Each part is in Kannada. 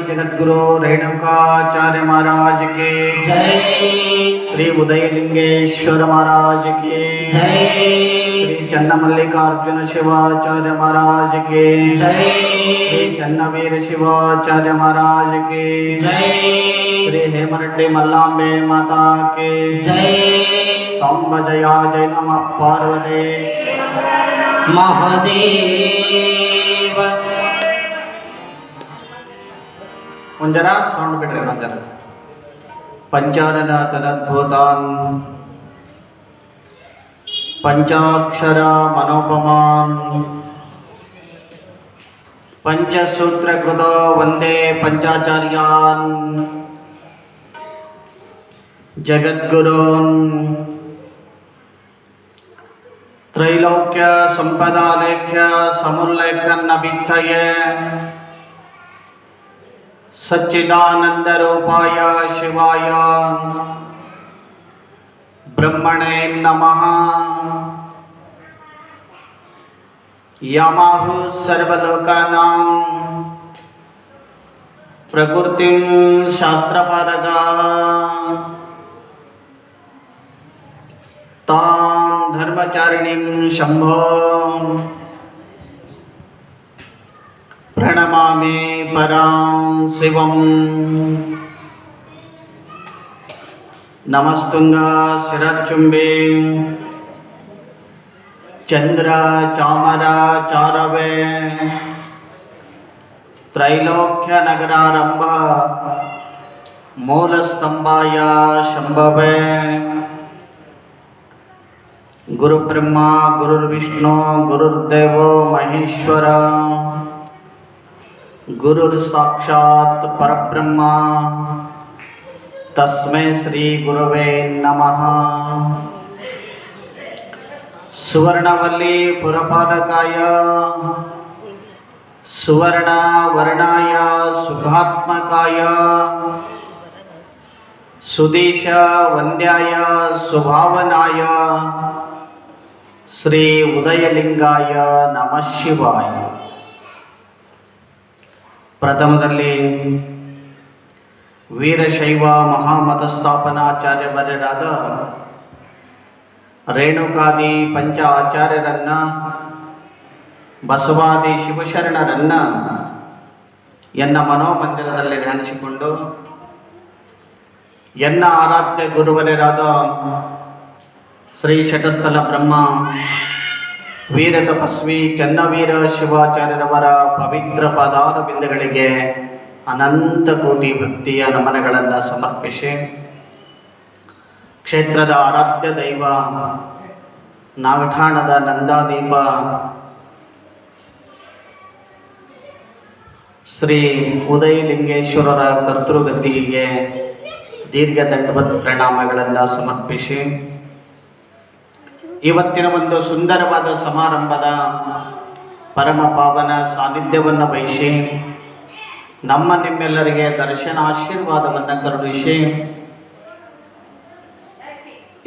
जगद्गुरु रेणुकाचार्य महाराज के जय। श्री उदयलिंगेश्वर महाराज के जय। श्री चन्नमल्लिकार्जुन शिवाचार्य महाराज के जय। श्री चन्नवीर शिवाचार्य महाराज के जय। श्री हेमरेड्डी मल्लांबे माता के जय। सांब जया जय नमः पार्वतीश महादेव। ಒಂದರ ಸೌಂಡ್ ಬಿಡ್ರಿ ಒಂದರ ಪಂಚಾನನ ತನದ್ಭೂತಾನ್ ಪಂಚಾಕ್ಷರ ಮನೋಪಮಾನ್ ಪಂಚಸೂತ್ರಕೃತ ವಂದೇ ಪಂಚಾಚಾರ್ಯಾನ್ ಜಗದ್ಗುರೋನ್ ತ್ರೈಲೋಕ್ಯ ಸಂಪದಾಲೇಖ್ಯ ಸಮುಲ್ಲೇಖನ್ನಭಿತ್ತಯೇ सच्चिदानंद रूपाय शिवाय ब्रह्मणे नमः। यामाहु सर्वलोकानां प्रकृतिं शास्त्रपारगाः तां धर्मचारिणीं शम्भो प्रणमामि परां शिवं। नमस्तुंगा शिरचुंबी चंद्र चामरा चारवे त्रैलोक्य नगरारंभ मूलस्तंभाय शंभवे। गुरु ब्रह्मा गुरुर्विष्णु गुरुर्देवो महेश्वर गुरुर साक्षात् परब्रह्म तस्मै श्री गुरवे नमः। सुवर्णवल्ली पुरपालकाय सुवर्ण वर्णाय सुखात्मकाय सुदेश वंद्याय सुभावनाय श्री उदयलिंगाय नमः शिवाय। ಪ್ರಥಮದಲ್ಲಿ ವೀರಶೈವ ಮಹಾಮತ ಸ್ಥಾಪನಾಚಾರ್ಯವರ್ಯರಾದ ರೇಣುಕಾದಿ ಪಂಚ ಆಚಾರ್ಯರನ್ನ ಬಸವಾದಿ ಶಿವಶರಣರನ್ನ ಎನ್ನ ಮನೋಮಂದಿರದಲ್ಲಿ ಧ್ಯಾನಿಸಿಕೊಂಡು ಎನ್ನ ಆರಾಧ್ಯ ಗುರುವರ್ಯರಾದ ಶ್ರೀ ಶಟಸ್ಥಲ ಬ್ರಹ್ಮ ವೀರ ತಪಸ್ವಿ ಚನ್ನವೀರ ಶಿವಾಚಾರ್ಯರವರ ಪವಿತ್ರ ಪಾದಾರ ಬಿಂದುಗಳಿಗೆ ಅನಂತ ಕೋಟಿ ಭಕ್ತಿಯ ನಮನಗಳನ್ನು ಸಮರ್ಪಿಸಿ ಕ್ಷೇತ್ರದ ಆರಾಧ್ಯ ದೈವ ನಾಗಠಾಣದ ನಂದಾದೀಪ ಶ್ರೀ ಉದಯಲಿಂಗೇಶ್ವರರ ಕರ್ತೃಗತಿಗೆ ದೀರ್ಘ ದಂಡವತ್ ಪ್ರಣಾಮಗಳನ್ನು ಸಮರ್ಪಿಸಿ ಇವತ್ತಿನ ಒಂದು ಸುಂದರವಾದ ಸಮಾರಂಭದ ಪರಮ ಪಾವನ ಸಾನ್ನಿಧ್ಯವನ್ನು ಬಯಸಿ ನಮ್ಮ ನಿಮ್ಮೆಲ್ಲರಿಗೆ ದರ್ಶನ ಆಶೀರ್ವಾದವನ್ನು ಕರುಣಿಸಿ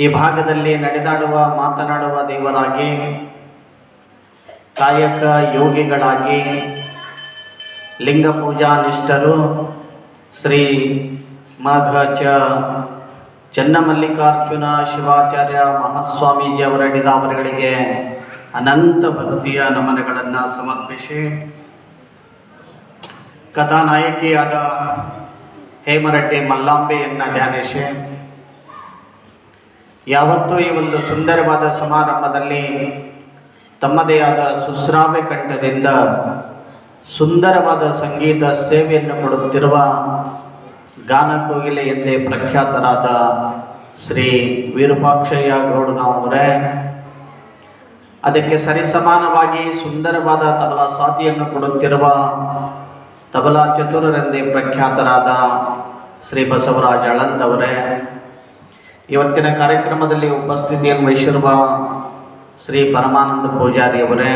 ಈ ಭಾಗದಲ್ಲಿ ನಡೆದಾಡುವ ಮಾತನಾಡುವ ದೇವರಾಗಿ ಕಾಯಕ ಯೋಗಿಗಳಾಗಿ ಲಿಂಗ ಪೂಜಾ ನಿಷ್ಠರು ಶ್ರೀ ಮಾಘಚ ಚನ್ನಮಲ್ಲಿಕಾರ್ಜುನ ಶಿವಾಚಾರ್ಯ ಮಹಾಸ್ವಾಮೀಜಿಯವರ ಡಿದಾವರಗಳಿಗೆ ಅನಂತ ಭಕ್ತಿಯ ನಮನಗಳನ್ನು ಸಮರ್ಪಿಸಿ ಕಥಾನಾಯಕಿಯಾದ ಹೇಮರೆಡ್ಡಿ ಮಲ್ಲಾಂಬೆಯನ್ನು ಧ್ಯಾನಿಸಿ ಯಾವತ್ತೂ ಈ ಒಂದು ಸುಂದರವಾದ ಸಮಾರಂಭದಲ್ಲಿ ತಮ್ಮದೇ ಆದ ಸುಶ್ರಾವ್ಯ ಕಂಠದಿಂದ ಸುಂದರವಾದ ಸಂಗೀತ ಸೇವೆಯನ್ನು ಕೊಡುತ್ತಿರುವ ಗಾನ ಕೋಗಿಲೆ ಎಂದೇ ಪ್ರಖ್ಯಾತರಾದ ಶ್ರೀ ವಿರೂಪಾಕ್ಷಯ್ಯ ಗೌಡಗಾಂವರೇ, ಅದಕ್ಕೆ ಸರಿಸಮಾನವಾಗಿ ಸುಂದರವಾದ ತಬಲಾ ಸಾಥಿಯನ್ನು ಕೊಡುತ್ತಿರುವ ತಬಲಾ ಚತುರರೆಂದೇ ಪ್ರಖ್ಯಾತರಾದ ಶ್ರೀ ಬಸವರಾಜ ಅಳಂದವರೇ, ಇವತ್ತಿನ ಕಾರ್ಯಕ್ರಮದಲ್ಲಿ ಉಪಸ್ಥಿತಿಯನ್ನು ವಹಿಸಿರುವ ಶ್ರೀ ಪರಮಾನಂದ ಪೂಜಾರಿಯವರೇ,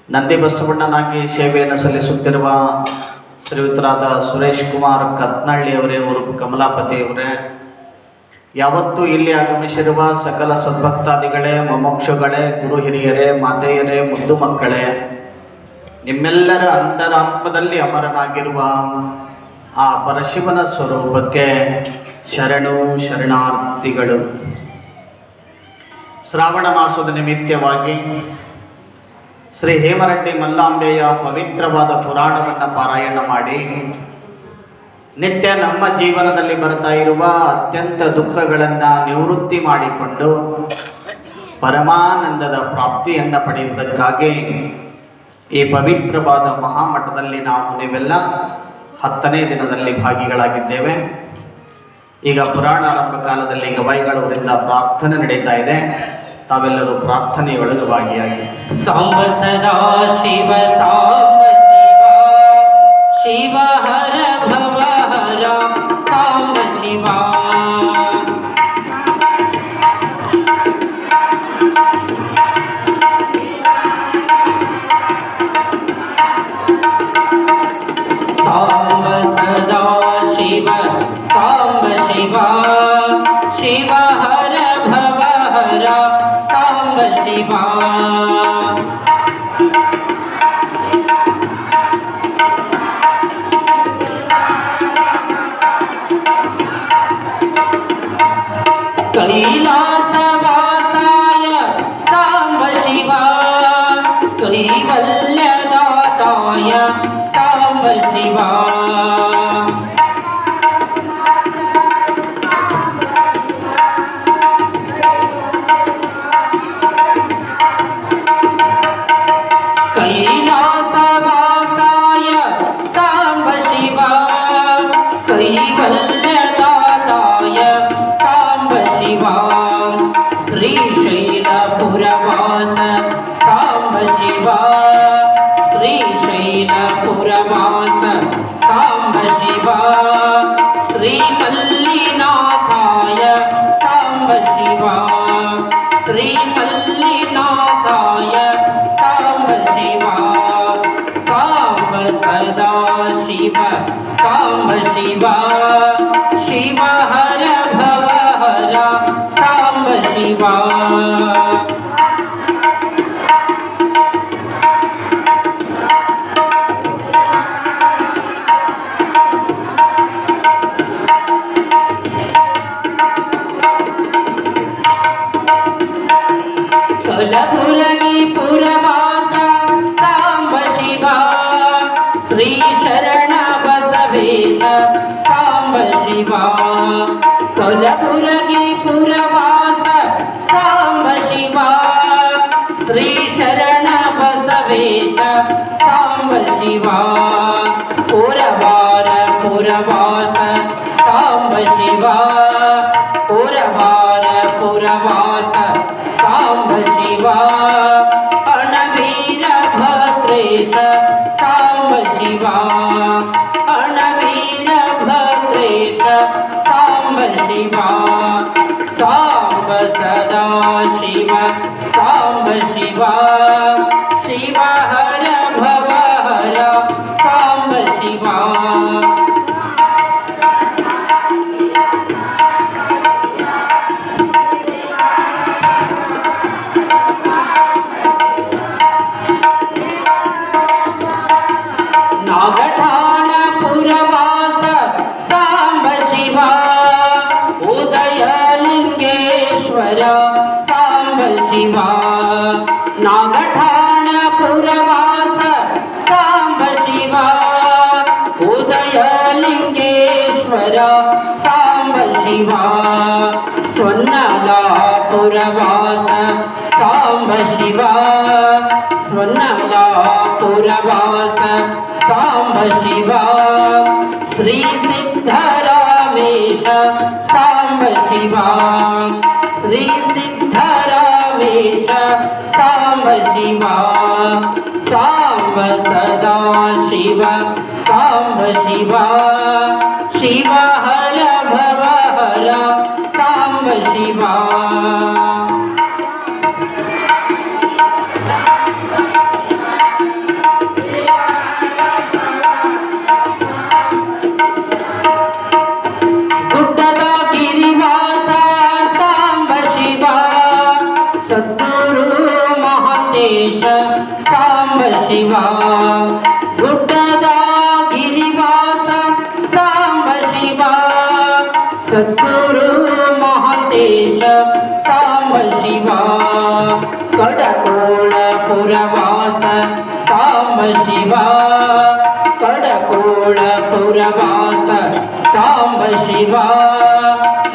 ನಂದಿ ಬಸವಣ್ಣನಾಗಿ ಸೇವೆಯನ್ನು ಸಲ್ಲಿಸುತ್ತಿರುವ ಶ್ರೀಯುತರಾದ ಸುರೇಶ್ ಕುಮಾರ್ ಕತ್ನಳ್ಳಿಯವರೇ ಉರುಫ್ ಕಮಲಾಪತಿಯವರೇ, ಯಾವತ್ತೂ ಇಲ್ಲಿ ಆಗಮಿಸಿರುವ ಸಕಲ ಸದ್ಭಕ್ತಾದಿಗಳೇ, ಮೊಮೋಕ್ಷಗಳೇ, ಗುರು ಹಿರಿಯರೇ, ಮಾತೆಯರೇ, ಮುದ್ದು ಮಕ್ಕಳೇ, ನಿಮ್ಮೆಲ್ಲರ ಅಂತರಾತ್ಮದಲ್ಲಿ ಅಮರನಾಗಿರುವ ಆ ಪರಶಿವನ ಸ್ವರೂಪಕ್ಕೆ ಶರಣು ಶರಣಾರ್ಥಿಗಳು. ಶ್ರಾವಣ ಮಾಸದ ನಿಮಿತ್ತವಾಗಿ ಶ್ರೀ ಹೇಮರೆಡ್ಡಿ ಮಲ್ಲಾಂಬೆಯ ಪವಿತ್ರವಾದ ಪುರಾಣವನ್ನು ಪಾರಾಯಣ ಮಾಡಿ ನಿತ್ಯ ನಮ್ಮ ಜೀವನದಲ್ಲಿ ಬರ್ತಾ ಇರುವ ಅತ್ಯಂತ ದುಃಖಗಳನ್ನು ನಿವೃತ್ತಿ ಮಾಡಿಕೊಂಡು ಪರಮಾನಂದದ ಪ್ರಾಪ್ತಿಯನ್ನು ಪಡೆಯುವುದಕ್ಕಾಗಿ ಈ ಪವಿತ್ರವಾದ ಮಹಾಮಠದಲ್ಲಿ ನಾವು ನೀವೆಲ್ಲ 10ನೇ ದಿನದಲ್ಲಿ ಭಾಗಿಗಳಾಗಿದ್ದೇವೆ. ಈಗ ಪುರಾಣಾರಂಭ ಕಾಲದಲ್ಲಿ ಗವಾಯಿಗಳವರಿಂದ ಪ್ರಾರ್ಥನೆ ನಡೀತಾ ಇದೆ. ತಾವೆಲ್ಲರೂ ಪ್ರಾರ್ಥನೆಯೊಳಗೆ ಭಾಗಿಯಾಗಿ. ಸಾಂಬ ಸದಾ ಶಿವ ಸಾಂಬ ಶಿವ ಶಿವ ಹರ ಭವ ಹರ ಸಾಂಬ ಶಿವ ಸಾಂಬ ಸದಾ ಶಿವ ಸಾಂಬ ಶಿವ ಶಿವ ಹರ ಭವ ಹರ ಸಾಂಬ ಶಿವ ಕೈಲಾಸವಾಸಾಯ ಸಾಂಬ ಶಿವ ಕೈವಲ್ಯದಾತಾಯ ಸಾಂಬ ಶಿವ ಕೈಲಾಸವಾಸಾಯ ಸಾಂಬ ಶಿವ ಕೈವಲ್ಯದಾತಾಯ ಸಾಂಬ ಶಿವ ಶ್ರೀಶೈಲಪುರವಾಸ ಸಾಂಬ ಶಿವ ಶ್ರೀಶೈಲಪುರವಾಸ ಸಾಂಬ ಶಿವ ಶ್ರೀಮಲ್ಲಿನಾಥಾಯ ಸಾಂಬ ಶಿವ ಶ್ರೀಮಲ್ಲಿನಾಥಾಯ ಸಾಂಬ ಶಿವ ಸಾಂಬ ಸದಾ ಶಿವ ಸಾಂಬ ಶಿವ ಶಿವ ಹರ ಭವ ಹರ ಸಾಂಬ ಶಿವ ಕಲಬುರಗಿ ಪುರವಾಸ ಸಾಂಬ ಶಿವ ಶ್ರೀ ಶರಣ ಬಸವೇಶ ಸಾಂಬ ಶಿವ ಕಲಬುರಗಿ ಪುರವಾಸ ಸಾಂಬ ಶಿವ ಶ್ರೀ ಶರಣ ಬಸವೇಶ ಸಾಂಬ ಶಿವ ಪುರವಾರ ಪುರವಾಸ ಸಾಂಬ ಶಿವ ಪುರವಾರ ಪುರವಾಸ ಸಾಂಬ ಶಿವ ಅಣವೀರ ಭದ್ರೇಶ ಸಾಂಬ ಶಿವ ಅಣವೀರ ಭದ್ರೇಶ ಸಾಂಬ ಶಿವ ಸಾಂಬ ಸದಾ ಶಿವ ಸಾಂಬ ಶಿವ ಶಿವ ಹರ ಭವ ಹರ ಸಾಂಬ ಶಿವ ನಾಗಠಾಣ ಪುರವಾಸ ಸಾಂಬ ಶಿವ ಉದಯಲಿಂಗೇಶ್ವರ ಸಾಂಬ ಶಿವ ನಾಗಠಾಣ ಪುರವಾಸ ಸಾಂಬ ಶಿವ ಉದಯಲಿಂಗೇಶ್ವರ ಸಾಂಬ ಶಿವ ಸ್ವರ್ಣಲಾಪುರವಾಸ ಸಾಂಬ ಶಿವ ಸ್ವರ್ಣಲಾಪುರವಾಸ ಸಾಂಬ ಶಿವ ಶ್ರೀ ಸಿದ್ಧರಾಮೇಶ ಸಾಂಬ ಶಿವ ಶ್ರೀ ಸಿದ್ಧರಾಮೇಶ ಸಾಂಬ ಶಿವ ಸಾಂಬ ಸದಾ ಶಿವ ಸಾಂಬ ಶಿವ ಶಿವ ಹರ ಭವ ಹರ ಸಾಂಬ ಶಿವ ಗುಡ್ಡದ ಗಿರಿವಾಸ ಸಾಂಬ ಶಿವ ಸದ್ಗುರು ಮಹಾಂತೇಶ ಸಾಂಬ ಶಿವ सद्गुरु महांतेश सांब शिवा कडकोळ पुरवास सांब शिवा कडकोळ पुरवास सांब शिवा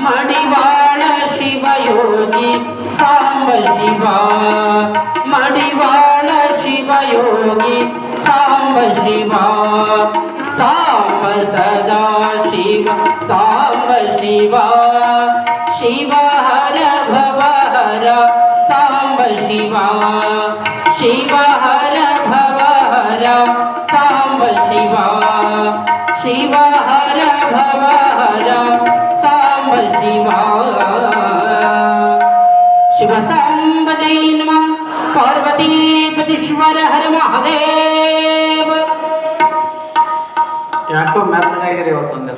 मडिवाळ शिवयोगी सांब शिवा मडिवाळ शिवयोगी सांब शिवा सांब सदा शिव सांब शिवा शिव हर भव हर सांब शिवा शिव हर भव हर सांब शिवा शिव हर भव हर सांब शिवा शिव सांब जय नमः पार्वती पतीश्वर हर महादेव ಯಾಕೋ ಮೆತ್ತಗಾಗಿರಿ ಇವತ್ತೊಂದಿನ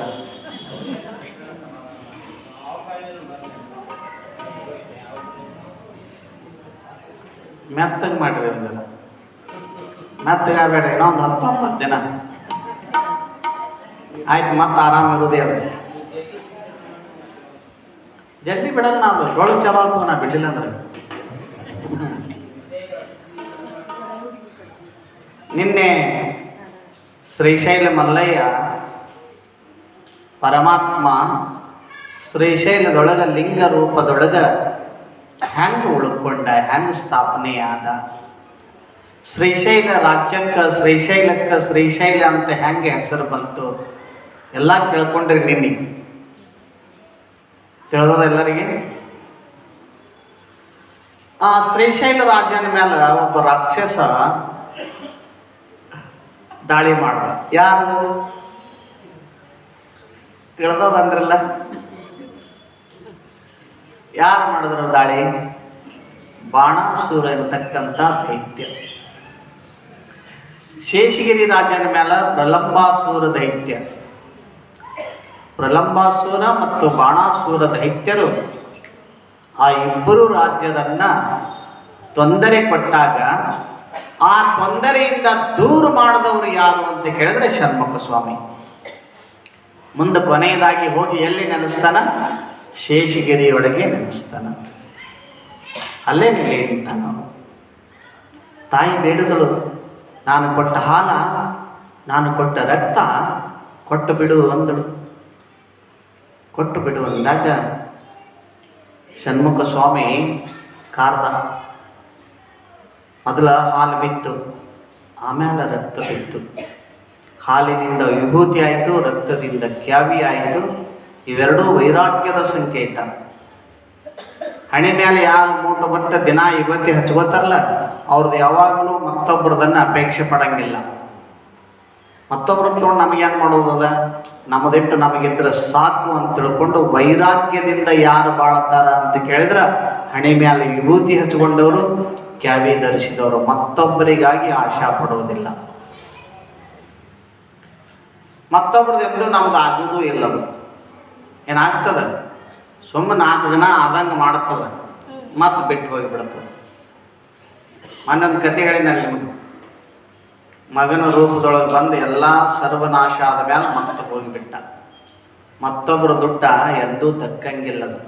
ಮೆತ್ತಗೆ ಮಾಡ್ರಿ ಒಂದಿನ ಮೆತ್ತಗಾಗಬೇಡ್ರಿ ಇನ್ನೊಂದು 19 ದಿನ ಆಯ್ತು ಮತ್ತೆ ಆರಾಮ ಇರೋದೇ ಅದು ಜಲ್ದಿ ಬಿಡೋದು ನಾವು ಡೊಳು ಚಲೋ ಆಗ್ತದೆ ನಾ ಬಿಡಲಿಲ್ಲ ಅಂದ್ರೆ ನಿನ್ನೆ ಶ್ರೀಶೈಲ ಮಲ್ಲಯ್ಯ ಪರಮಾತ್ಮ ಶ್ರೀಶೈಲದೊಳಗ ಲಿಂಗ ರೂಪದೊಳಗ ಹೆಂಗೆ ಉಳ್ಕೊಂಡ ಹೆಂಗೆ ಸ್ಥಾಪನೆ ಆದ ಶ್ರೀಶೈಲ ರಾಜ್ಯಕ್ಕೆ ಶ್ರೀಶೈಲ ಅಂತ ಹೆಂಗೆ ಹೆಸರು ಬಂತು ಎಲ್ಲ ಕೇಳ್ಕೊಂಡ್ರಿ ನಿನ್ನೆ ತಿಳಿದದ ಎಲ್ಲರಿಗೆ ಆ ಶ್ರೀಶೈಲ ರಾಜ್ಯನ ಮೇಲೆ ಒಬ್ಬ ರಾಕ್ಷಸ ದಾಳಿ ಮಾಡ್ದ ಯಾರು ತಿಳಿದದಂದ್ರಲ್ಲ ಯಾರು ಮಾಡಿದ್ರು ದಾಳಿ ಬಾಣಾಸುರ ಇರತಕ್ಕಂಥ ದೈತ್ಯ ಶೇಷಗಿರಿ ರಾಜನ ಮೇಲೆ ಪ್ರಲಂಬಾಸುರ ದೈತ್ಯ ಪ್ರಲಂಬಾಸುರ ಮತ್ತು ಬಾಣಾಸುರ ದೈತ್ಯರು ಆ ಇಬ್ಬರು ರಾಜ್ಯರನ್ನ ತೊಂದರೆ ಕೊಟ್ಟಾಗ ಆ ತೊಂದರೆಯಿಂದ ದೂರ ಮಾಡಿದವರು ಯಾರು ಅಂತ ಕೇಳಿದ್ರೆ ಷಣ್ಮುಖ ಸ್ವಾಮಿ ಮುಂದೆ ಕೊನೆಯದಾಗಿ ಹೋಗಿ ಎಲ್ಲಿ ನೆಲೆಸ್ತಾನ ಶೇಷಗಿರಿಯೊಳಗೆ ನೆಲೆಸ್ತಾನ ಅಲ್ಲೇ ನೆಲೆ ನಿಂತ ನಾವು ತಾಯಿ ಬೇಡಿದಳು ನಾನು ಕೊಟ್ಟ ಹಾಲ ನಾನು ಕೊಟ್ಟ ರಕ್ತ ಕೊಟ್ಟು ಬಿಡು ಅಂದಳು ಕೊಟ್ಟು ಬಿಡು ಅಂದಾಗ ಷಣ್ಮುಖ ಸ್ವಾಮಿ ಕಾರ್ದ ಮೊದಲ ಹಾಲು ಬಿತ್ತು ಆಮೇಲೆ ರಕ್ತ ಬಿತ್ತು ಹಾಲಿನಿಂದ ವಿಭೂತಿ ಆಯಿತು ರಕ್ತದಿಂದ ಕ್ಯಾವಿ ಆಯಿತು ಇವೆರಡೂ ವೈರಾಗ್ಯದ ಸಂಕೇತ ಹಣೆ ಮೇಲೆ ಯಾರು ಮೂಟು ಬತ್ತ ದಿನ ಇವತ್ತಿ ಹಚ್ಕೋತಾರಲ್ಲ ಅವ್ರದ್ದು ಯಾವಾಗಲೂ ಮತ್ತೊಬ್ಬರದನ್ನ ಅಪೇಕ್ಷೆ ಪಡಂಗಿಲ್ಲ ಮತ್ತೊಬ್ಬರ ತೊಗೊಂಡು ನಮಗೇನು ಮಾಡೋದದ ನಮ್ಮದಿಟ್ಟು ನಮಗಿದ್ರೆ ಸಾಕು ಅಂತ ತಿಳ್ಕೊಂಡು ವೈರಾಗ್ಯದಿಂದ ಯಾರು ಬಾಳ್ತಾರ ಅಂತ ಕೇಳಿದ್ರೆ ಹಣೆ ಮೇಲೆ ವಿಭೂತಿ ಹಚ್ಕೊಂಡವರು ಕ್ಯಾವಿ ಧರಿಸಿದವರು ಮತ್ತೊಬ್ಬರಿಗಾಗಿ ಆಶಾ ಪಡುವುದಿಲ್ಲ ಮತ್ತೊಬ್ಬರದ್ದು ಎಂದೂ ನಮ್ದು ಆಗುವುದೂ ಇಲ್ಲದು ಏನಾಗ್ತದ ಸುಮ್ಮನೆ 4 ದಿನ ಆದಂಗೆ ಮಾಡ್ತದ ಮತ್ತೆ ಬಿಟ್ಟು ಹೋಗಿಬಿಡ್ತದೆ ಮನ್ನೊಂದು ಕತೆ ಹೇಳಿನಲ್ಲಿ ನಿಮಗೆ ಮಗನ ರೂಪದೊಳಗೆ ಬಂದು ಎಲ್ಲ ಸರ್ವನಾಶ ಆದ ಮೇಲೆ ಮತ್ತೆ ಹೋಗಿಬಿಟ್ಟ ಮತ್ತೊಬ್ಬರು ದುಡ್ಡ ಎಂದೂ ತಕ್ಕಂಗಿಲ್ಲದು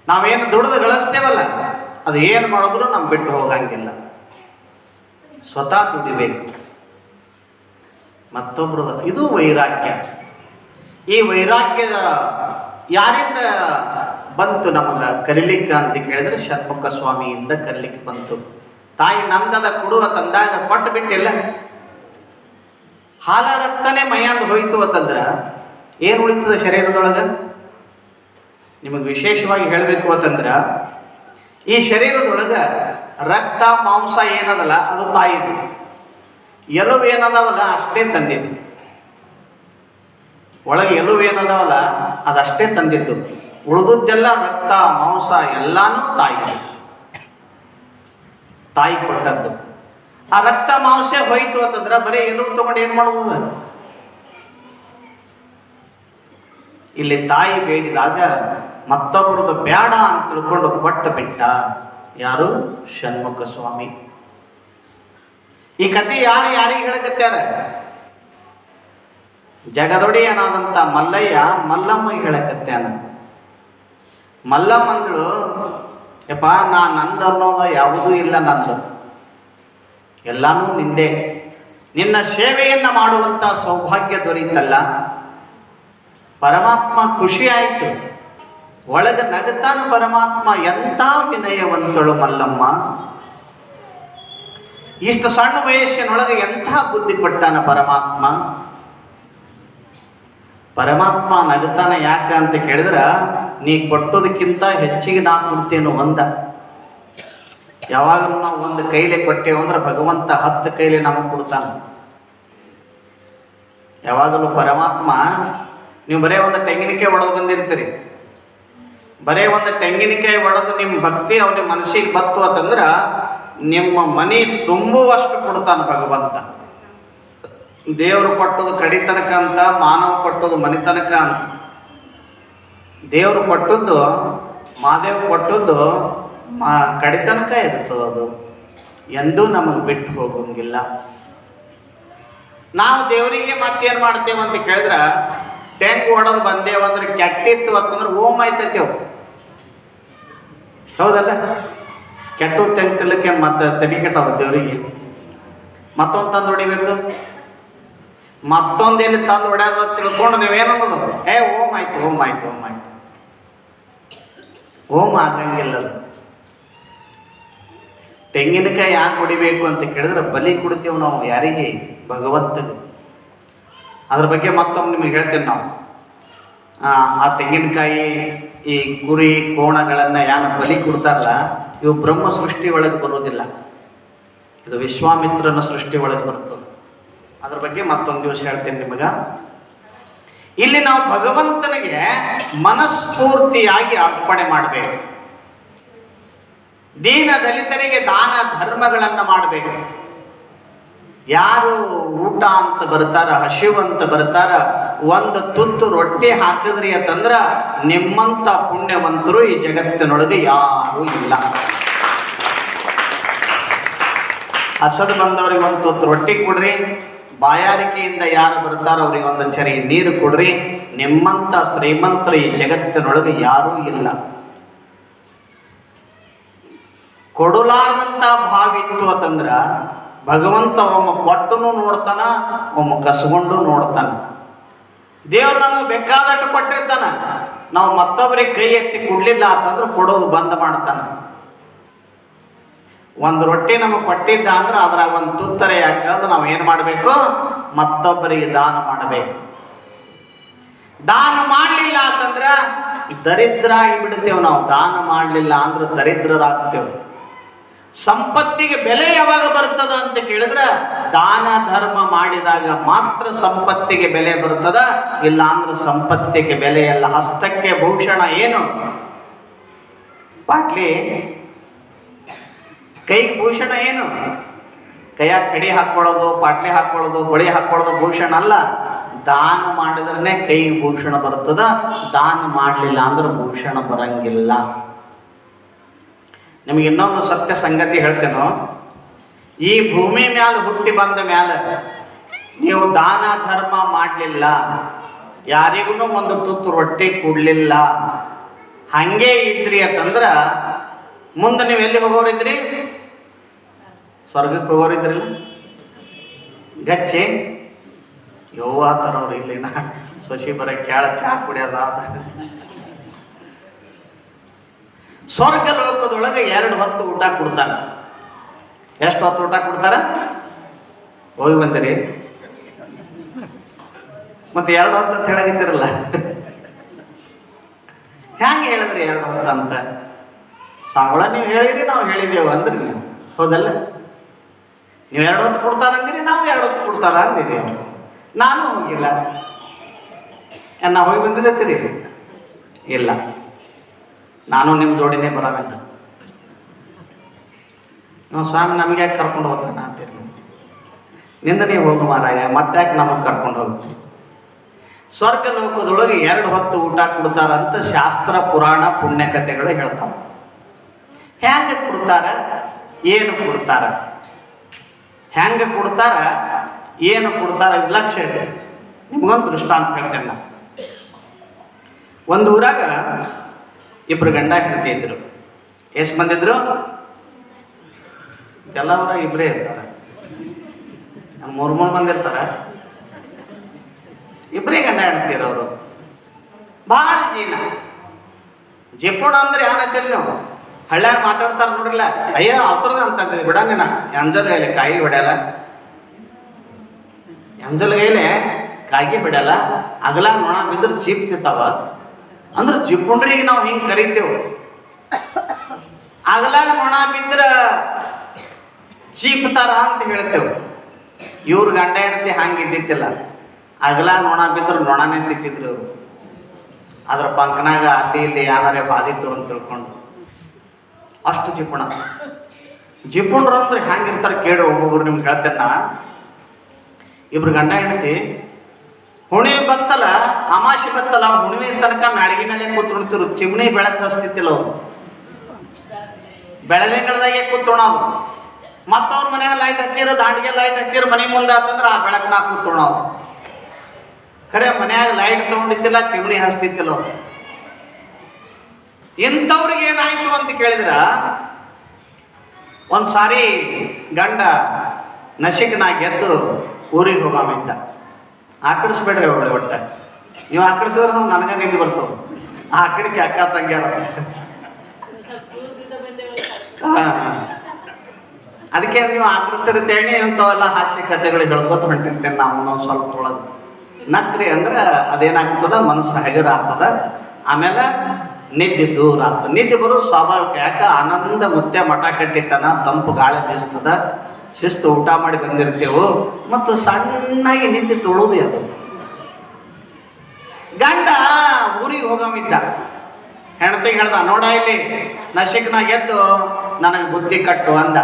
ನಾವೇನು ದುಡ್ದು ಗಳಿಸ್ತೇವಲ್ಲ ಅದು ಏನು ಮಾಡಿದ್ರು ನಮ್ಗೆ ಬಿಟ್ಟು ಹೋಗಂಗಿಲ್ಲ ಸ್ವತಃ ದುಡಿಬೇಕು ಮತ್ತೊಬ್ಬರದ ಇದು ವೈರಾಗ್ಯ ಈ ವೈರಾಗ್ಯದ ಯಾರಿಂದ ಬಂತು ನಮಗೆ ಕಲಿಲಿಕ್ಕೆ ಅಂತ ಕೇಳಿದ್ರೆ ಷಣ್ಮುಖ ಸ್ವಾಮಿಯಿಂದ ಕಲಿಲಿಕ್ಕೆ ಬಂತು ತಾಯಿ ನಂದದ ಕೊಡುವ ತಂದಾಗ ಕೊಟ್ಟು ಬಿಟ್ಟಿಲ್ಲ ಹಾಲ ರಕ್ತನೇ ಮೈಯಾಂದು ಹೋಯ್ತು ಅಂತಂದ್ರೆ ಏನು ಉಳಿತದ ಶರೀರದೊಳಗೆ ನಿಮಗೆ ವಿಶೇಷವಾಗಿ ಹೇಳಬೇಕು ಅಂತಂದ್ರೆ ಈ ಶರೀರದೊಳಗೆ ರಕ್ತ ಮಾಂಸ ಏನದಲ್ಲ ಅದು ತಾಯಿದು ಎಲುವು ಏನದಾವಲ್ಲ ಅಷ್ಟೇ ತಂದಿದ್ದು ಒಳಗೆ ಎಲುವು ಏನದಾವಲ್ಲ ಅದಷ್ಟೇ ತಂದಿದ್ದು ಉಳಿದದ್ದೆಲ್ಲ ರಕ್ತ ಮಾಂಸ ಎಲ್ಲಾನು ತಾಯಿ ಕೊಟ್ಟದ್ದು ಆ ರಕ್ತ ಮಾಂಸ ಹೋಯ್ತು ಅಂತಂದ್ರೆ ಬರೀ ಎಲುವು ತಗೊಂಡು ಏನು ಮಾಡೋದು ಇಲ್ಲಿ ತಾಯಿ ಬೇಡಿದಾಗ ಮತ್ತೊಬ್ಬರದ್ದು ಬೇಡ ಅಂತ ತಿಳ್ಕೊಂಡು ಕೊಟ್ಟು ಬಿಟ್ಟ ಯಾರು ಷಣ್ಮುಖ ಸ್ವಾಮಿ ಈ ಕತೆ ಯಾರಿಗೆ ಹೇಳಕತ್ಯಾರ ಜಗದೊಡೆಯನಾದಂಥ ಮಲ್ಲಯ್ಯ ಮಲ್ಲಮ್ಮಗೆ ಹೇಳಕತ್ಯಾನ. ಮಲ್ಲಮ್ಮ ಅಂದಳು, ಯಪ್ಪ ನಂದು ಅನ್ನೋದು ಯಾವುದೂ ಇಲ್ಲ, ನಂದು ಎಲ್ಲಾನು ನಿಂದೆ. ನಿನ್ನ ಸೇವೆಯನ್ನ ಮಾಡುವಂತ ಸೌಭಾಗ್ಯ ದೊರೀತಲ್ಲ. ಪರಮಾತ್ಮ ಖುಷಿ ಆಯ್ತು, ಒಳಗ ನಗತಾನ ಪರಮಾತ್ಮ. ಎಂಥ ವಿನಯವಂತಳು ಮಲ್ಲಮ್ಮ, ಇಷ್ಟು ಸಣ್ಣ ವಯಸ್ಸಿನೊಳಗೆ ಎಂಥ ಬುದ್ಧಿ ಕೊಟ್ಟಾನ ಪರಮಾತ್ಮ. ಪರಮಾತ್ಮ ನಗತಾನ ಯಾಕ ಅಂತ ಕೇಳಿದ್ರ, ನೀ ಕೊಟ್ಟೋದಕ್ಕಿಂತ ಹೆಚ್ಚಿಗೆ ನಾ ಕೊಡ್ತೇನು ಒಂದ. ಯಾವಾಗಲೂ ನಾವು ಒಂದು ಕೈಲಿ ಕೊಟ್ಟೇವು ಅಂದ್ರೆ ಭಗವಂತ 10 ಕೈಲಿ ನಮಗೆ ಕೊಡ್ತಾನ. ಯಾವಾಗಲೂ ಪರಮಾತ್ಮ, ನೀವು ಬರೇ ಒಂದು ತೆಂಗಿನಕಾಯಿ ಒಡೆದು ಬಂದಿರ್ತೀರಿ, ಬರೇ ಒಂದು ತೆಂಗಿನಕಾಯಿ ಒಡೆದು ನಿಮ್ಮ ಭಕ್ತಿ ಅವನ ಮನಸ್ಸಿಗೆ ಬತ್ತು ಅಂತಂದ್ರ ನಿಮ್ಮ ಮನೆ ತುಂಬುವಷ್ಟು ಕೊಡ್ತಾನ ಭಗವಂತ. ದೇವರು ಕೊಟ್ಟದು ಕಡಿತನಕ ಅಂತ, ಮಾನವ ಕೊಟ್ಟದು ಮನಿತನಕ ಅಂತ. ದೇವರು ಕೊಟ್ಟದ್ದು, ಮಾದೇವ್ ಕೊಟ್ಟದ್ದು ಕಡಿತನಕ ಇರ್ತದದು, ಎಂದೂ ನಮಗೆ ಬಿಟ್ಟು ಹೋಗಂಗಿಲ್ಲ. ನಾವು ದೇವರಿಗೆ ಮತ್ತೇನು ಮಾಡ್ತೇವೆ ಅಂತ ಕೇಳಿದ್ರ, ತೆಂಗು ಹೊಡೆದು ಬಂದೇವಂದ್ರೆ ಕೆಟ್ಟಿತ್ತು ಅಂತಂದ್ರೆ ಓಮ್ ಆಯ್ತೈತೇವ್, ಹೌದಲ್ಲ? ಕೆಟ್ಟು ತೆಂಗು ತಿಲ್ಲಕ್ಕೆ ಮತ್ತೆ ತಲೆ ಕೆಟ್ಟವ ದೇವರಿಗೆ. ಮತ್ತೊಂದು ತಂದು ಹೊಡಿಬೇಕು, ಮತ್ತೊಂದೇನು ತಂದು ಹೊಡ್ಯೋದು ತಿಳ್ಕೊಂಡು ನೀವೇನನ್ನೋದು, ಓಮ್ ಆಯ್ತು ಓಮ್ ಆಯ್ತು ಓಮ್ ಆಯ್ತು. ಓಮ್ ಆಗಂಗಿಲ್ಲ ಅದು. ತೆಂಗಿನಕಾಯಿ ಯಾಕೆ ಹೊಡಿಬೇಕು ಅಂತ ಕೇಳಿದ್ರೆ, ಬಲಿ ಕೊಡ್ತೇವೆ ನಾವು ಯಾರಿಗೆ? ಭಗವಂತಗೆ. ಅದ್ರ ಬಗ್ಗೆ ಮತ್ತೊಮ್ಮೆ ನಿಮಗೆ ಹೇಳ್ತೇನೆ ನಾವು. ಆ ತೆಂಗಿನಕಾಯಿ, ಈ ಕುರಿ ಕೋಣಗಳನ್ನ ಯಾರು ಬಲಿ ಕೊಡ್ತಾರಲ್ಲ, ಇವು ಬ್ರಹ್ಮ ಸೃಷ್ಟಿ ಒಳಗೆ ಬರೋದಿಲ್ಲ, ಇದು ವಿಶ್ವಾಮಿತ್ರನ ಸೃಷ್ಟಿ ಒಳಗೆ ಬರ್ತದೆ. ಅದ್ರ ಬಗ್ಗೆ ಮತ್ತೊಂದು ದಿವಸ ಹೇಳ್ತೇನೆ ನಿಮಗ. ಇಲ್ಲಿ ನಾವು ಭಗವಂತನಿಗೆ ಮನಸ್ಫೂರ್ತಿಯಾಗಿ ಅರ್ಪಣೆ ಮಾಡಬೇಕು. ದೀನ ದಲಿತರಿಗೆ ದಾನ ಧರ್ಮಗಳನ್ನ ಮಾಡಬೇಕು. ಯಾರು ಊಟ ಅಂತ ಬರ್ತಾರ, ಹಸಿವು ಅಂತ ಬರ್ತಾರ, ಒಂದು ತುತ್ತು ರೊಟ್ಟಿ ಹಾಕಿದ್ರಿ ಅಂತಂದ್ರ ನಿಮ್ಮಂತ ಪುಣ್ಯವಂತರು ಈ ಜಗತ್ತಿನೊಳಗೆ ಯಾರೂ ಇಲ್ಲ. ಹಸದು ಬಂದವ್ರಿಗೆ ಒಂದು ತುತ್ತು ರೊಟ್ಟಿ ಕೊಡ್ರಿ, ಬಾಯಾರಿಕೆಯಿಂದ ಯಾರು ಬರ್ತಾರೋ ಅವ್ರಿಗೆ ಒಂದು ಚರಿ ನೀರು ಕೊಡ್ರಿ. ನಿಮ್ಮಂತ ಶ್ರೀಮಂತರು ಈ ಜಗತ್ತಿನೊಳಗೆ ಯಾರೂ ಇಲ್ಲ. ಕೊಡಲಾರದಂತ ಭಾವಿತ್ತು ಅಂತಂದ್ರ ಭಗವಂತ ಒಮ್ಮ ಕೊಟ್ಟನು ನೋಡ್ತಾನ, ಒಮ್ಮ ಕಸ್ಕೊಂಡು ನೋಡ್ತಾನ. ದೇವ್ರು ನಮಗೆ ಬೇಕಾದಷ್ಟು ಕೊಟ್ಟಿರ್ತಾನ, ನಾವು ಮತ್ತೊಬ್ಬರಿಗೆ ಕೈ ಎತ್ತಿ ಕೊಡ್ಲಿಲ್ಲ ಅಂತಂದ್ರೆ ಕೊಡೋದು ಬಂದ್ ಮಾಡ್ತಾನ. ಒಂದು ರೊಟ್ಟಿ ನಮಗೆ ಕೊಟ್ಟಿದ್ದ ಅಂದ್ರೆ ಅದ್ರಾಗ ಒಂದು ತುತ್ತರೆ ಹಾಕೋದು ನಾವು ಏನು ಮಾಡಬೇಕು? ಮತ್ತೊಬ್ಬರಿಗೆ ದಾನ ಮಾಡಬೇಕು. ದಾನ ಮಾಡಲಿಲ್ಲ ಅಂತಂದ್ರ ದರಿದ್ರ ಆಗಿಬಿಡ್ತೇವೆ ನಾವು. ದಾನ ಮಾಡಲಿಲ್ಲ ಅಂದ್ರೆ ದರಿದ್ರರಾಗ್ತೇವೆ. ಸಂಪತ್ತಿಗೆ ಬೆಲೆ ಯಾವಾಗ ಬರ್ತದ ಅಂತ ಕೇಳಿದ್ರೆ, ದಾನ ಧರ್ಮ ಮಾಡಿದಾಗ ಮಾತ್ರ ಸಂಪತ್ತಿಗೆ ಬೆಲೆ ಬರ್ತದ, ಇಲ್ಲ ಅಂದ್ರೆ ಸಂಪತ್ತಿಗೆ ಬೆಲೆ ಎಲ್ಲ. ಹಸ್ತಕ್ಕೆ ಭೂಷಣ ಏನು? ಬಾಟ್ಲಿ. ಕೈಗೆ ಭೂಷಣ ಏನು? ಕೈಯಾಗ ಕಡಿ ಹಾಕೊಳ್ಳೋದು, ಪಾಟ್ಲಿ ಹಾಕೊಳ್ಳೋದು, ಬಳಿ ಹಾಕೊಳ್ಳೋದು ಭೂಷಣ ಅಲ್ಲ. ದಾನ ಮಾಡಿದ್ರೆ ಕೈಗೆ ಭೂಷಣ ಬರ್ತದ, ದಾನ ಮಾಡಲಿಲ್ಲ ಅಂದ್ರೆ ಭೂಷಣ ಬರಂಗಿಲ್ಲ. ನಿಮ್ಗೆ ಇನ್ನೊಂದು ಸತ್ಯ ಸಂಗತಿ ಹೇಳ್ತೇನೋ, ಈ ಭೂಮಿ ಮ್ಯಾಲ ಹುಟ್ಟಿ ಬಂದ ಮ್ಯಾಲ ನೀವು ದಾನ ಧರ್ಮ ಮಾಡಲಿಲ್ಲ, ಯಾರಿಗೂ ಒಂದು ತುತ್ತು ರೊಟ್ಟಿ ಕೊಡ್ಲಿಲ್ಲ, ಹಂಗೆ ಇದ್ರಿ ಅಂತಂದ್ರ ಮುಂದೆ ನೀವು ಎಲ್ಲಿ ಹೋಗೋರಿದ್ರಿ? ಸ್ವರ್ಗಕ್ಕೆ ಹೋಗೋರಿದ್ರಿಲ್ಲ? ಗಚ್ಚಿ ಯವ್ವ ತರೋರು ಇಲ್ಲಿನ ಶಶಿ ಬರ ಕೇಳ ಚಾ ಕುಡಿಯೋದ. ಸ್ವರ್ಗ ಲೋಕದೊಳಗೆ 2 ಹೊತ್ತು ಊಟ ಕೊಡ್ತಾರ. ಎಷ್ಟು ಹೊತ್ತು ಊಟ ಕೊಡ್ತಾರ? ಹೋಗಿ ಬಂದಿರಿ ಮತ್ತೆ 2 ಹೊತ್ತು ಅಂತ ಹೇಳಾಗಿದ್ದೀರಲ್ಲ, ಹ್ಯಾಂಗೆ ಹೇಳಿದ್ರಿ 2 ಹೊತ್ತು ಅಂತ? ಸಾಂಬಳ ನೀವು ಹೇಳಿದ್ರಿ, ನಾವು ಹೇಳಿದೇವು ಅಂದ್ರಿ ನೀವು, ಹೌದಲ್ಲ? ನೀವು 2 ಹೊತ್ತು ಕೊಡ್ತಾರಂದಿರಿ, ನಾವು 2 ಹೊತ್ತು ಕೊಡ್ತಾರ ಅಂದಿದ್ದೇವೆ. ನಾನು ಹೋಗಿಲ್ಲ. ನಾವು ಹೋಗಿ ಬಂದಿದ್ದೀರಿ? ಇಲ್ಲ, ನಾನು ನಿಮ್ಮ ಜೋಡಿನೇ ಬರೋವಂತ. ಸ್ವಾಮಿ ನಮಗೆ ಯಾಕೆ ಕರ್ಕೊಂಡು ಹೋಗ್ತಾನ ಅಂತೀರಿ? ನಿಂದ ನೀವು ಹೋಗು ಮಾರಾಯ, ಮತ್ತೆ ಯಾಕೆ ನಮಗೆ ಕರ್ಕೊಂಡು ಹೋಗ್ತೀವಿ? ಸ್ವರ್ಗ ಲೋಕದೊಳಗೆ 2 ಹೊತ್ತು ಊಟ ಕೊಡ್ತಾರಂತ ಶಾಸ್ತ್ರ ಪುರಾಣ ಪುಣ್ಯಕಥೆಗಳು ಹೇಳ್ತಾವ. ಹೆಂಗೆ ಕೊಡ್ತಾರ? ಏನು ಕೊಡ್ತಾರ? ಹೆಂಗೆ ಕೊಡ್ತಾರ? ಏನು ಕೊಡ್ತಾರ? ಲಕ್ಷ್ಯ ಇದೆ. ನಿಮ್ಗೊಂದು ದೃಷ್ಟಾಂತ ಹೇಳ್ತೇನೆ ನಾ. ಒಂದು ಊರಾಗ ಇಬ್ರು ಗಂಡ ಹೆಂಡತಿ ಇದ್ರು. ಎಷ್ಟು ಮಂದಿ ಇದ್ರು? ಎಲ್ಲ ಊರಾಗ ಇಬ್ಬರೇ ಇರ್ತಾರೆ. ಮೂರು ಮಂದಿ ಇರ್ತಾರ. ಇಬ್ಬರೇ ಗಂಡ ಹೆಂಡತಿ ಇರೋರು. ಭಾಳ ಜೀನ ಜಿಪ್ಪುಣ ಅಂದ್ರೆ ಏನಂತೀರಿ ನೀವು? ಹಳ್ಳ್ಯಾಗ ಮಾತಾಡ್ತಾರ ನೋಡ್ರಿಲ್ಲ, ಅಯ್ಯೋ ಅವ್ರದ ಅಂತಂದಿದ್ ಬಿಡ ನೀನ ಎಂಜಲ್ ಗೈಲೆ ಕಾಯಿ ಬಿಡಲ್ಲ, ಎಂಜಲ್ ಗೈಲೆ ಕಾಯಿ ಬಿಡಲ್ಲ, ಅಗಲ ನೊಣ ಬಿದ್ರೆ ಜೀಪ್ ತಿಂತಾವ ಅಂದ್ರೆ ಜಿಪ್ಪುಂಡ್ರಿಗೆ ನಾವು ಹಿಂಗೆ ಕರಿತೇವೆ. ಅಗಲ ನೊಣ ಬಿದ್ರ ಚೀಪ್ತಾರ ಅಂತ ಹೇಳ್ತೇವೆ. ಇವ್ರ ಗಂಡ ಹೆಂಡತಿ ಹಂಗಿದ್ದಿತ್ತಿಲ್ಲ. ಅಗಲ ನೊಣ ಬಿದ್ರೆ ನೊಣನೇ ತಿಂತಿದ್ರು ಇವರು. ಅದ್ರ ಪಂಕನಾಗ ಅಲ್ಲಿ ಇಲ್ಲಿ ಯಾರೇ ಬಾದಿತ್ತು ಅಂತ ತಿಳ್ಕೊಂಡು ಅಷ್ಟು ಜಿಪ್ಪುಣ. ಜಿಪ್ಪುಣ್ರು ಅಂದ್ರೆ ಹ್ಯಾಂಗಿರ್ತಾರೆ ಕೇಳಿ ಒಬ್ಬೊಬ್ರು ನಿಮ್ಗೆ ಹೇಳ್ತೇನ. ಇಬ್ರು ಗಂಡ ಹೆಂಡತಿ ಹುಣಿಮೆ ಬತ್ತಲ್ಲ, ಅಮಾಶಿ ಬತ್ತಲ್ಲ, ಹುಣಿಮೆ ತನಕ ಮ್ಯಾಳಿಗೆ ಮೇಲೆ ಕೂತ್ಕೊಳ್ತಿರು. ಚಿಮ್ನಿ ಬೆಳಕು ಹಚ್ತಿತ್ತಿಲ್ಲ ಅವ್ರು, ಬೆಳದಿಂಗಳದಾಗೆ ಕೂತ್ಕೊಳೋದು. ಮತ್ತವ್ರ ಮನ್ಯಾಗ ಲೈಟ್ ಹಚ್ಚಿರ, ದಾಂಡಿಗೆ ಲೈಟ್ ಹಚ್ಚಿರ, ಮನೆ ಮುಂದೆ ಆತಂದ್ರೆ ಆ ಬೆಳಕನ್ನ ಕೂತ್ಕೊಳೋದು. ಖರೆ ಮನ್ಯಾಗ ಲೈಟ್ ತಗೊಂಡಿತ್ತಿಲ್ಲ, ಚಿಮ್ನಿ ಹಚ್ತಿತ್ತಿಲ್ಲ ಅವ್ರು. ಇಂಥವ್ರಿಗೆ ಏನಾಯ್ತು ಅಂತ ಕೇಳಿದ್ರ, ಒಂದ್ ಸಾರಿ ಗಂಡ ನಶಿಕನಾಗಿ ಗೆದ್ದು ಊರಿಗೆ ಹೋಗಾಮಿದ್ದ. ಆಕಡಿಸ್ಬೇಡ್ರಿ ಒಳ್ಳೆ ಒಟ್ಟ, ನೀವು ಆಕಡಿಸಿದ್ರೆ ನನಗ ನಿಂದು ಬರ್ತವ. ಆಕಡಿಕೆ ಅಕ್ಕ ತಂಗ್ಯಾರ. ಅದಕ್ಕೆ ನೀವು ಆಕಡಿಸ್ತಿರ್ತೇಳಿ ಇಂಥವೆಲ್ಲ ಹಾಸ್ಯ ಕಥೆಗಳು ಹೇಳ್ಕೊತ ಹೊಂಟಿರ್ತೇನೆ ನಾವು ಸ್ವಲ್ಪ ಒಳಗೆ. ನಕ್ರಿ ಅಂದ್ರೆ ಅದೇನಾಗ್ತದ, ಮನಸ್ಸು ಹಗರ ಆಗ್ತದ. ಆಮೇಲೆ ನಿದ್ದೆ ದೂರ ಆಗ್ತದೆ. ನಿದ್ದೆ ಬರೋದು ಸ್ವಾಭಾವಿಕ. ಯಾಕೆ? ಆನಂದ ಮುತ್ತೆ ಮಠ ಕಟ್ಟಿಟ್ಟನ, ತಂಪು ಗಾಳಿ ಬೀಸ್ತದ, ಶಿಸ್ತು ಊಟ ಮಾಡಿ ಬಂದಿರ್ತೇವು, ಮತ್ತು ಸಣ್ಣಾಗಿ ನಿದ್ದೆ ತೊಳೋದೇ ಅದು. ಗಂಡ ಊರಿಗೆ ಹೋಗಮಿದ್ದ. ಹೆಣ್ತಿಗೆ ಹೇಳ್ದ, ನೋಡ ಇಲ್ಲಿ ನಶಿಕ್ನಾಗ ಎದ್ದು ನನಗೆ ಬುದ್ಧಿ ಕಟ್ಟು ಅಂದ.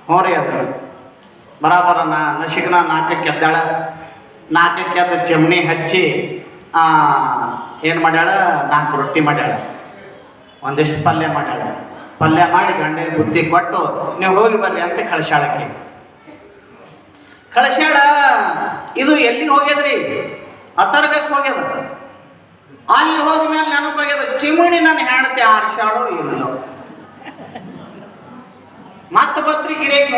ಹೋರಿ ಅದು ಬರಾಬರ ನಶಿಕ್ನ 4ಕ್ಕೆ ಎದ್ದಾಳ. 4ಕ್ಕೆ ಎದ್ದು ಚಿಮ್ನಿ ಹಚ್ಚಿ ಏನು ಮಾಡ್ಯಾಳ, 4 ರೊಟ್ಟಿ ಮಾಡ್ಯಾಳ, ಒಂದಿಷ್ಟು ಪಲ್ಯ ಮಾಡ್ಯಾಳ. ಪಲ್ಯ ಮಾಡಿ ಗಂಡಿಗೆ ಬುದ್ಧಿ ಕೊಟ್ಟು ನೀವು ಹೋಗಿ ಬರ್ರಿ ಅಂತ ಕಳ್ಸ್ಯಾಳಕ್ಕೆ. ಕಳ್ಸ್ಯಾಳ. ಇದು ಎಲ್ಲಿಗೆ ಹೋಗ್ಯದ್ರಿ? ಅತರ್ಗಕ್ಕೆ ಹೋಗ್ಯದ. ಅಲ್ಲಿ ಹೋದ್ಮೇಲೆ ನೆನಪಾಗ್ಯದ, ಚಿಮಣಿ ನನ್ನ ಹೆಂಡತಿ ಆರ್ಸ್ಯಾಳೋ ಇಲ್ಲೋ. ಮತ್ತೆ ಬತ್ರಿ ಗಿರೇಕಿ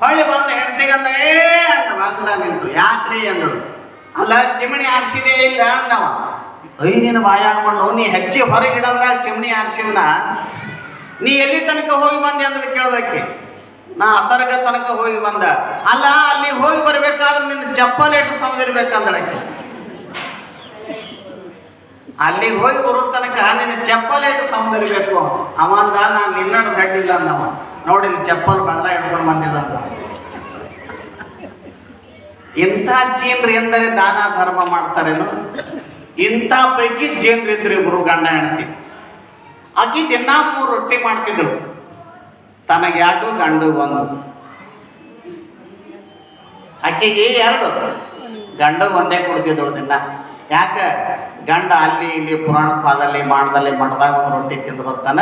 ಹೊಳ್ಳಿ ಬಂದ ಹೆಂಡತಿಗಂದ, ಅಂತ ಬಾಗ್ಲ ನಿಂತು. ಯಾಕ್ರಿ ಅಂದಳು. ಅಲ್ಲ ಚಿಮಣಿ ಆರಿಸಿದೇ ಇಲ್ಲ ಅಂದವ. ನೀನು ಬಾಯಾಗ ಮಾಡಲು, ನೀ ಹೆಚ್ಚಿ ಹೊರಗಿಡದ್ರಾಗ ಚಿಮಣಿ ಆರಿಸಿದ್ನ, ನೀ ಎಲ್ಲಿ ತನಕ ಹೋಗಿ ಬಂದೆ ಅಂತ ಕೇಳೋದಕ್ಕೆ. ನಾ ಅತರ್ಗ ತನಕ ಹೋಗಿ ಬಂದ. ಅಲ್ಲ ಅಲ್ಲಿ ಹೋಗಿ ಬರ್ಬೇಕಾದ್ರೆ ನಿನ್ನ ಚಪ್ಪಲ್ ಇಟ್ಟು ಸಮದಿರ್ಬೇಕಂದಳಕ್ಕೆ. ಅಲ್ಲಿಗೆ ಹೋಗಿ ಬರೋ ತನಕ ನಿನ್ನ ಚಪ್ಪಲ್ ಇಟ್ಟು ಸಮದಿರ್ಬೇಕು. ಅವಂದ ನಾನು ನಿನ್ನಡ್ ದಡ್ಡಿಲ್ಲ ಅಂದವ. ನೋಡಿ ಚಪ್ಪಲ್ ಬಗಲ ಹಿಡ್ಕೊಂಡು ಬಂದಿದ್ದ ಅಂತ. ಇಂಥ ಜೀನ್ರು ಎಂದರೆ ದಾನ ಧರ್ಮ ಮಾಡ್ತಾರೇನು? ಇಂಥ ಪೈಕಿ ಜೀನ್ರು ಇದ್ರು ಇಬ್ರು ಗಂಡ ಹೆಂಡತಿ. ಆಕಿ ದಿನ 3 ರೊಟ್ಟಿ ಮಾಡ್ತಿದ್ರು. ತನಗೆ 2, ಗಂಡು 1. ಆಕೆಗೆ 2, ಗಂಡು 1 ಕೊಡ್ತಿದ್ದಳು ದಿನ. ಯಾಕೆ? ಗಂಡ ಅಲ್ಲಿ ಇಲ್ಲಿ ಪುರಾಣ ಕಾಲದಲ್ಲಿ ಮಾಡ್ದಲ್ಲಿ ಮಠದಾಗ 1 ರೊಟ್ಟಿ ತಿಂದು ಬರ್ತಾನ,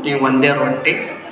ನೀವು 1 ರೊಟ್ಟಿ